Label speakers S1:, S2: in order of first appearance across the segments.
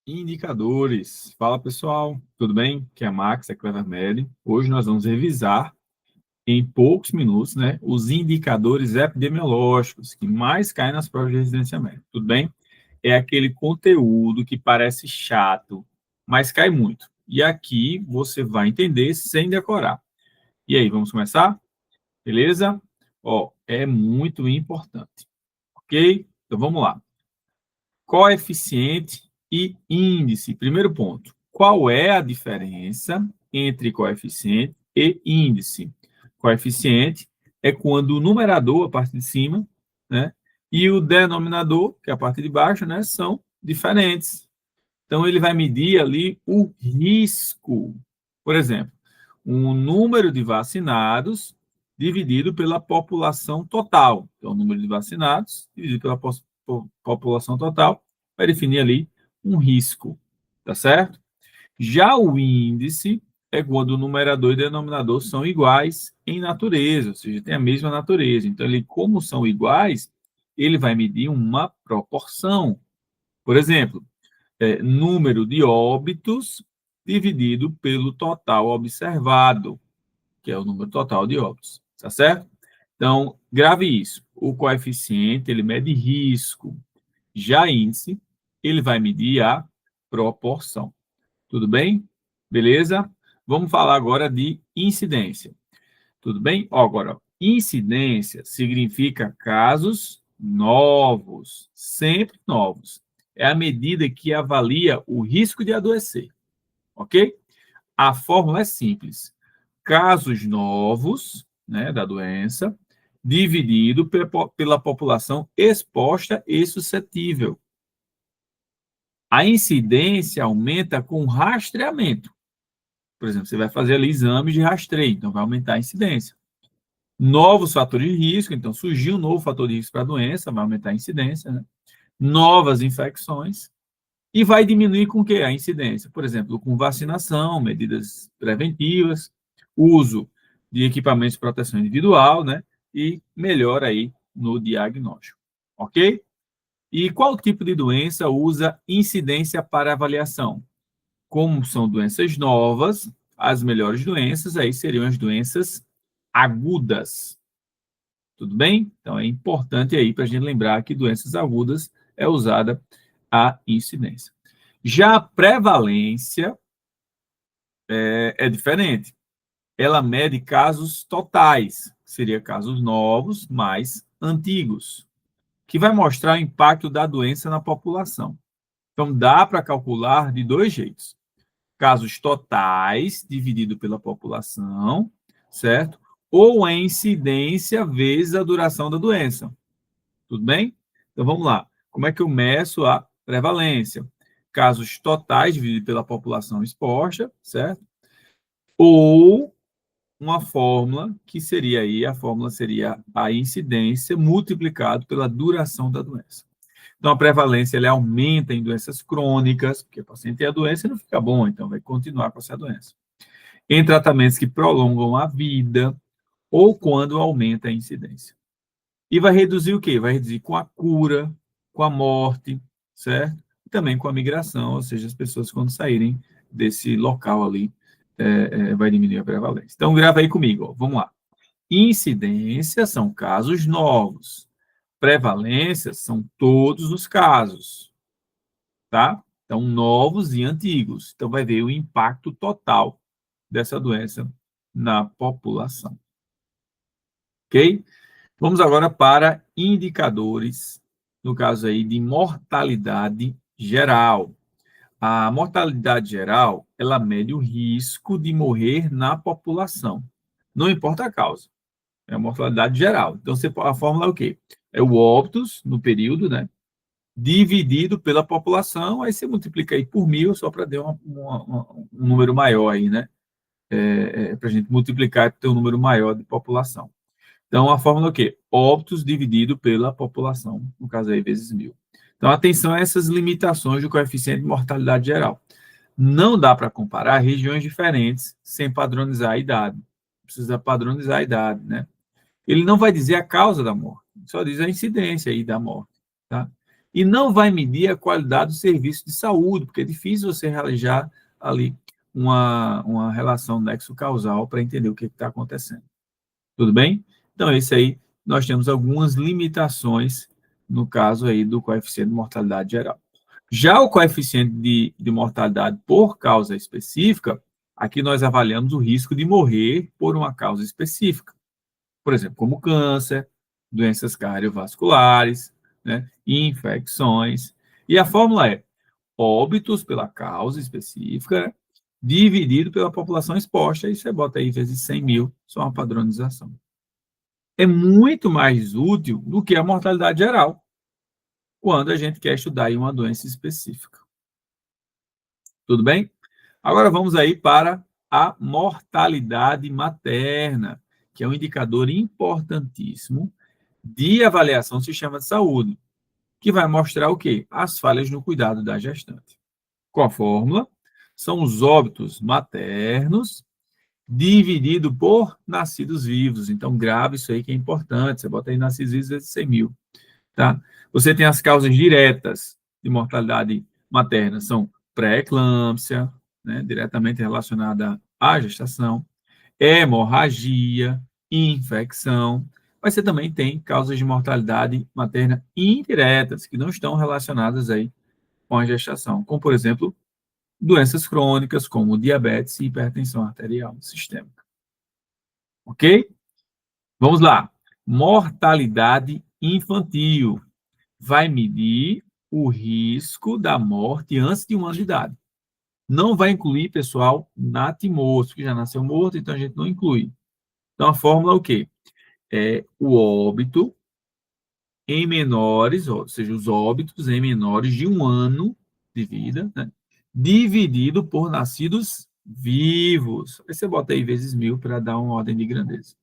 S1: Indicadores. Fala pessoal, tudo bem? Aqui é a Max, é Clever Med. Hoje nós vamos revisar em poucos minutos, né, os indicadores epidemiológicos que mais caem nas provas de residência médica. Tudo bem? É aquele conteúdo que parece chato, mas cai muito. E aqui você vai entender sem decorar. E aí, vamos começar? Beleza? Ó, é muito importante. Ok? Então vamos lá. Coeficiente e índice. Primeiro ponto. Qual é a diferença entre coeficiente e índice? Coeficiente é quando o numerador, a parte de cima, né, e o denominador, que é a parte de baixo, né, são diferentes. Então, ele vai medir ali o risco. Por exemplo, um número de vacinados dividido pela população total. Então, o número de vacinados dividido pela população total vai definir ali um risco, tá certo? Já o índice é quando o numerador e o denominador são iguais em natureza, ou seja, tem a mesma natureza. Então, ele, como são iguais, ele vai medir uma proporção. Por exemplo, número de óbitos dividido pelo total observado, que é o número total de óbitos, tá certo? Então, grave isso. O coeficiente, ele mede risco. Já índice, ele vai medir a proporção. Tudo bem? Beleza? Vamos falar agora de incidência. Tudo bem? Ó, agora, incidência significa casos novos, sempre novos. É a medida que avalia o risco de adoecer, ok? A fórmula é simples. Casos novos, né, da doença, dividido pela população exposta e suscetível. A incidência aumenta com rastreamento. Por exemplo, você vai fazer ali exames de rastreio, então vai aumentar a incidência. Novos fatores de risco, então surgiu um novo fator de risco para a doença, vai aumentar a incidência, né? Novas infecções, e vai diminuir com o quê? A incidência. Por exemplo, com vacinação, medidas preventivas, uso de equipamentos de proteção individual, né? E melhora aí no diagnóstico, ok? E qual tipo de doença usa incidência para avaliação? Como são doenças novas, as melhores doenças aí seriam as doenças agudas. Tudo bem? Então é importante aí para a gente lembrar que doenças agudas é usada a incidência. Já a prevalência é diferente. Ela mede casos totais, que seria casos novos mais antigos, que vai mostrar o impacto da doença na população. Então dá para calcular de dois jeitos. Casos totais dividido pela população, certo? Ou a incidência vezes a duração da doença. Tudo bem? Então vamos lá. Como é que eu meço a prevalência? Casos totais dividido pela população exposta, certo? Ou uma fórmula que seria aí, a fórmula seria a incidência multiplicado pela duração da doença. Então a prevalência ela aumenta em doenças crônicas, porque o paciente tem a doença e não fica bom, então vai continuar com essa doença. Em tratamentos que prolongam a vida ou quando aumenta a incidência. E vai reduzir o quê? Vai reduzir com a cura, com a morte, certo? E também com a migração, ou seja, as pessoas quando saírem desse local ali, vai diminuir a prevalência. Então, grava aí comigo, ó. Vamos lá. Incidência são casos novos. Prevalência são todos os casos, tá? Então, novos e antigos. Então, vai ver o impacto total dessa doença na população. Ok? Vamos agora para indicadores, no caso aí de mortalidade geral. A mortalidade geral, ela mede o risco de morrer na população. Não importa a causa. É a mortalidade geral. Então, a fórmula é o quê? É o óbitos no período, né? Dividido pela população, aí você multiplica aí por 1.000, só para dar um número maior aí, né? Para a gente multiplicar para ter um número maior de população. Então, a fórmula é o quê? Óbitos dividido pela população, no caso aí, vezes 1.000. Então, atenção a essas limitações do coeficiente de mortalidade geral. Não dá para comparar regiões diferentes sem padronizar a idade. Precisa padronizar a idade, né? Ele não vai dizer a causa da morte, só diz a incidência aí da morte, tá? e não vai medir a qualidade do serviço de saúde, porque é difícil você realizar ali uma relação nexo-causal para entender o que está acontecendo. Tudo bem? Então, esse aí, nós temos algumas limitações no caso aí do coeficiente de mortalidade geral. Já o coeficiente de mortalidade por causa específica, aqui nós avaliamos o risco de morrer por uma causa específica. Por exemplo, como câncer, doenças cardiovasculares, né, infecções. E a fórmula é óbitos pela causa específica, dividido pela população exposta, e você bota aí vezes 100 mil, só uma padronização. É muito mais útil do que a mortalidade geral, quando a gente quer estudar aí uma doença específica. Tudo bem? Agora vamos aí para a mortalidade materna, que é um indicador importantíssimo de avaliação do sistema de saúde, que vai mostrar o quê? As falhas no cuidado da gestante. Qual a fórmula? São os óbitos maternos dividido por nascidos vivos. Então, grave isso aí que é importante. Você bota aí nascidos vivos vezes 100 mil. Tá? Você tem as causas diretas de mortalidade materna, são pré-eclâmpsia, né, diretamente relacionada à gestação, hemorragia, infecção, mas você também tem causas de mortalidade materna indiretas, que não estão relacionadas aí com a gestação, como, por exemplo, doenças crônicas, como diabetes e hipertensão arterial sistêmica. Ok? Vamos lá. Mortalidade infantil. Vai medir o risco da morte antes de 1 ano de idade. Não vai incluir, pessoal, natimorto, que já nasceu morto, então a gente não inclui. Então, a fórmula é o quê? É o óbito em menores, ou seja, os óbitos em menores de 1 ano de vida, né, dividido por nascidos vivos. Aí você bota aí vezes 1.000 para dar uma ordem de grandeza.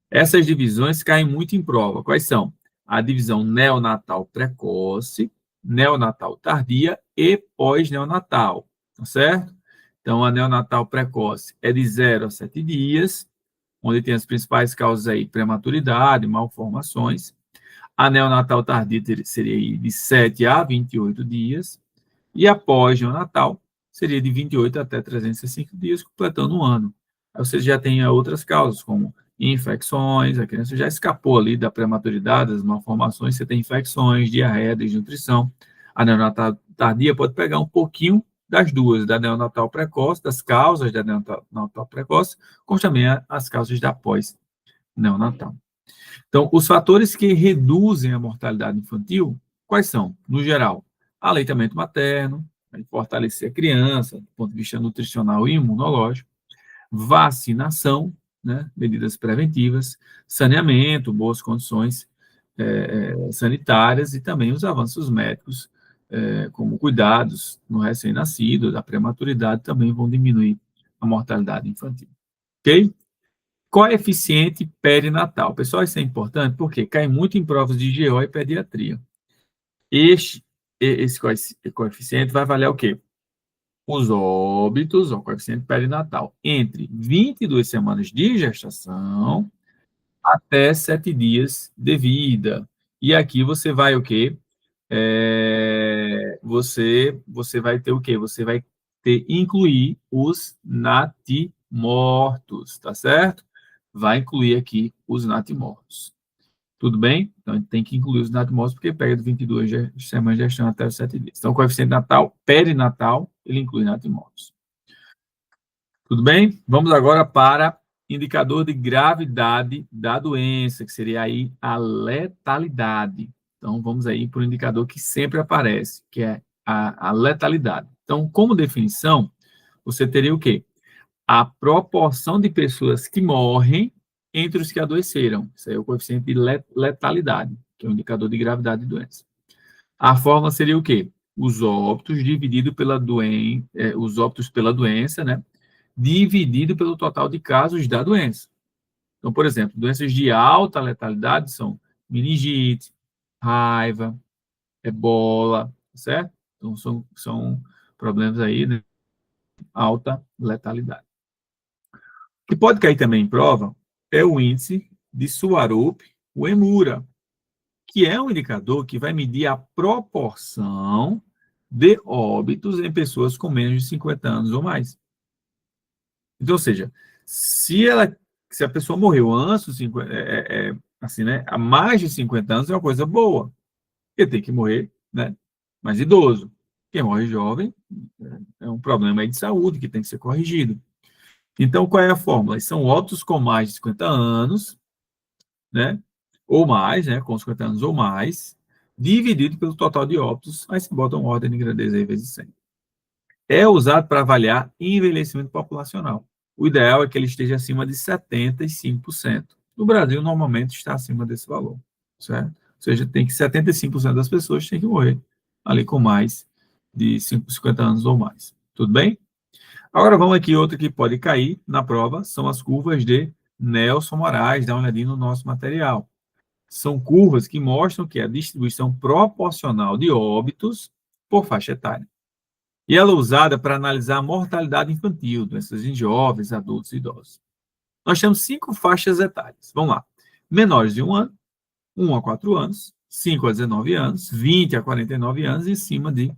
S1: Essas divisões caem muito em prova. Quais são? A divisão neonatal precoce, neonatal tardia e pós-neonatal, tá certo? Então, a neonatal precoce é de 0 a 7 dias, onde tem as principais causas aí, prematuridade, malformações. A neonatal tardia seria de 7 a 28 dias. E a pós-neonatal seria de 28 até 305 dias, completando 1 ano. Aí você já tem outras causas, como infecções, a criança já escapou ali da prematuridade, das malformações, você tem infecções, diarreia, desnutrição. A neonatal tardia pode pegar um pouquinho das duas, da neonatal precoce, das causas da neonatal precoce, como também as causas da pós-neonatal. Então, os fatores que reduzem a mortalidade infantil, quais são? No geral, aleitamento materno, fortalecer a criança, do ponto de vista nutricional e imunológico, vacinação, né, medidas preventivas, saneamento, boas condições sanitárias e também os avanços médicos, como cuidados no recém-nascido, da prematuridade, também vão diminuir a mortalidade infantil. Ok? Coeficiente perinatal. Pessoal, isso é importante porque cai muito em provas de GO e pediatria. Esse coeficiente vai avaliar o quê? Os óbitos, o coeficiente perinatal, entre 22 semanas de gestação até 7 dias de vida. E aqui você vai o quê? Você vai ter o quê? Você vai incluir os natimortos, tá certo? Vai incluir aqui os natimortos. Tudo bem? Então, a gente tem que incluir os natimortos, porque pega de 22 semanas de gestação até os 7 dias. Então, o coeficiente natal, perinatal, ele inclui natimortos. Tudo bem? Vamos agora para indicador de gravidade da doença, que seria aí a letalidade. Então, vamos aí para o indicador que sempre aparece, que é a letalidade. Então, como definição, você teria o quê? A proporção de pessoas que morrem entre os que adoeceram. Isso aí é o coeficiente de letalidade, que é o indicador de gravidade de doença. A fórmula seria o quê? Os óbitos dividido pela doença, os óbitos pela doença, né? Dividido pelo total de casos da doença. Então, por exemplo, doenças de alta letalidade são meningite, raiva, ebola, certo? Então, são problemas aí, né? Alta letalidade. O que pode cair também em prova é o índice de Suarup, o EMURA, que é um indicador que vai medir a proporção de óbitos em pessoas com menos de 50 anos ou mais. Então, ou seja, se a pessoa morreu antes dos 50, assim, né, há mais de 50 anos é uma coisa boa, porque tem que morrer, né, mais idoso. Quem morre jovem é um problema aí de saúde que tem que ser corrigido. Então, qual é a fórmula? São óbitos com mais de 50 anos, né, ou mais, né, com 50 anos ou mais, dividido pelo total de óbitos, aí você bota uma ordem de grandeza aí vezes 100. É usado para avaliar envelhecimento populacional. O ideal é que ele esteja acima de 75%. No Brasil, normalmente está acima desse valor, certo? Ou seja, tem que 75% das pessoas têm que morrer ali com mais de 50 anos ou mais. Tudo bem? Agora vamos aqui, outra que pode cair na prova, são as curvas de Nelson Moraes. Dá uma olhadinha no nosso material. São curvas que mostram que a distribuição proporcional de óbitos por faixa etária. E ela é usada para analisar a mortalidade infantil, doenças em jovens, adultos e idosos. Nós temos 5 faixas etárias. Vamos lá. Menores de 1 ano, 1 a 4 anos, 5 a 19 anos, 20 a 49 anos e acima de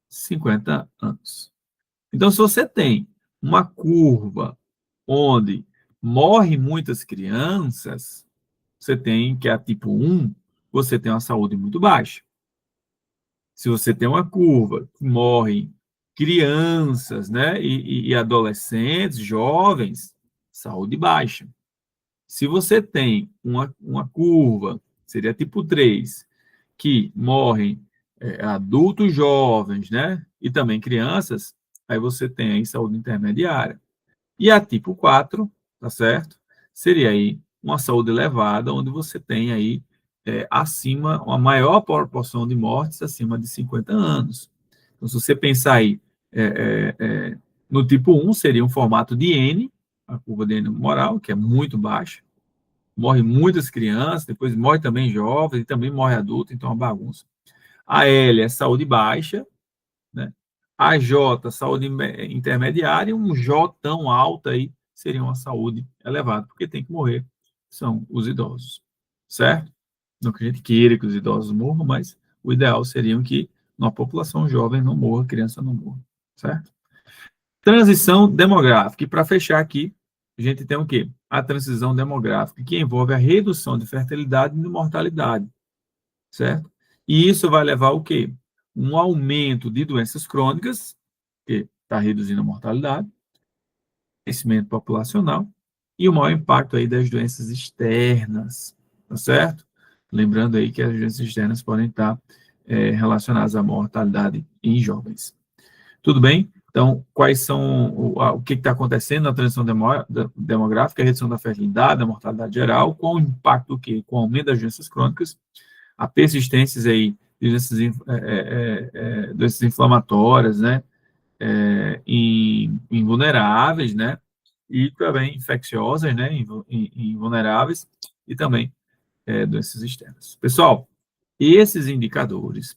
S1: 50 anos. Então, se você tem uma curva onde morrem muitas crianças, você tem, que é a tipo 1, você tem uma saúde muito baixa. Se você tem uma curva que morrem crianças, né, e adolescentes, jovens, saúde baixa. Se você tem uma curva, seria tipo 3, que morrem adultos jovens, né, e também crianças, aí você tem aí saúde intermediária. E a tipo 4, tá certo? Seria aí uma saúde elevada, onde você tem aí acima, uma maior proporção de mortes acima de 50 anos. Então, se você pensar aí no tipo 1, seria um formato de N, a curva de N moral, que é muito baixa, morre muitas crianças, depois morre também jovens, e também morre adulto, então é uma bagunça. A L é saúde baixa, né? A J, saúde intermediária, e um J tão alto aí seria uma saúde elevada, porque tem que morrer, são os idosos, certo? Não que a gente queira que os idosos morram, mas o ideal seria que uma população jovem não morra, criança não morra, certo? Transição demográfica. E para fechar aqui, a gente tem o quê? A transição demográfica, que envolve a redução de fertilidade e de mortalidade, certo? E isso vai levar ao quê? Um aumento de doenças crônicas, que está reduzindo a mortalidade, crescimento populacional e o maior impacto aí das doenças externas, tá certo? Lembrando aí que as doenças externas podem estar relacionadas à mortalidade em jovens. Tudo bem? Então, quais são o que está acontecendo na transição demográfica, a redução da fertilidade, da mortalidade geral, com o impacto que, com o aumento das doenças crônicas, a persistência aí de doenças inflamatórias, né, em vulneráveis, né, e também infecciosas, né, em vulneráveis, e também doenças externas. Pessoal, esses indicadores,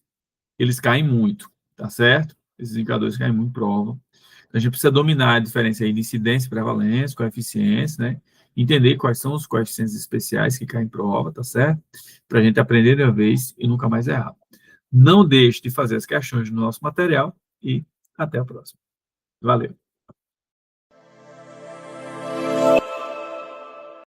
S1: eles caem muito, tá certo? Esses indicadores caem muito em prova. Então, a gente precisa dominar a diferença aí de incidência, prevalência, coeficientes, né? Entender quais são os coeficientes especiais que caem em prova, tá certo? Para a gente aprender de uma vez e nunca mais errar. Não deixe de fazer as questões no nosso material e até a próxima. Valeu!